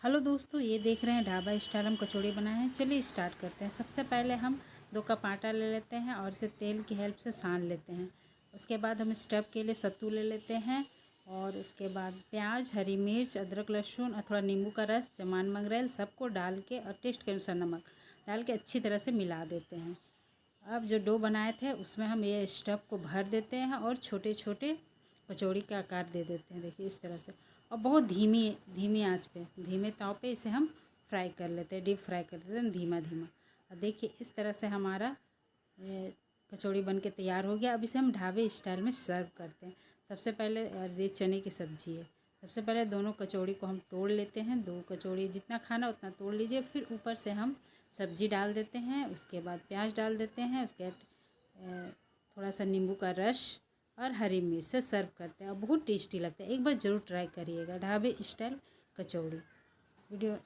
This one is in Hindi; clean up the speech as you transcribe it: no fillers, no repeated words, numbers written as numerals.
हेलो दोस्तों, ये देख रहे हैं ढाबा स्टाइल हम कचौड़ी बनाए हैं। चलिए स्टार्ट करते हैं। सबसे पहले हम 2 कप आटा ले लेते हैं और इसे तेल की हेल्प से सान लेते हैं। उसके बाद हम स्टफ़ के लिए सत्तू ले लेते हैं और उसके बाद प्याज, हरी मिर्च, अदरक, लहसुन और थोड़ा नींबू का रस, जमान मंगरेल सबको डाल के और टेस्ट के अनुसार नमक डाल के अच्छी तरह से मिला देते हैं। अब जो डो बनाए थे उसमें हम ये स्टफ़ को भर देते हैं और छोटे छोटे कचौड़ी का आकार दे देते हैं। देखिए इस तरह से, और बहुत धीमी धीमी आंच पे, धीमे ताव पे इसे हम फ्राई कर लेते हैं, डीप फ्राई कर देते हैं धीमा धीमा। और देखिए इस तरह से हमारा कचौड़ी बन के तैयार हो गया। अब इसे हम ढाबे स्टाइल में सर्व करते हैं। सबसे पहले ये चने की सब्ज़ी है। सबसे पहले दोनों कचौड़ी को हम तोड़ लेते हैं। 2 कचौड़ी जितना खाना उतना तोड़ लीजिए। फिर ऊपर से हम सब्ज़ी डाल देते हैं, उसके बाद प्याज डाल देते हैं, उसके बाद थोड़ा सा नींबू का रस और हरी मिर्च से सर्व करते हैं और बहुत टेस्टी लगता है। एक बार ज़रूर ट्राई करिएगा ढाबे स्टाइल कचौड़ी। वीडियो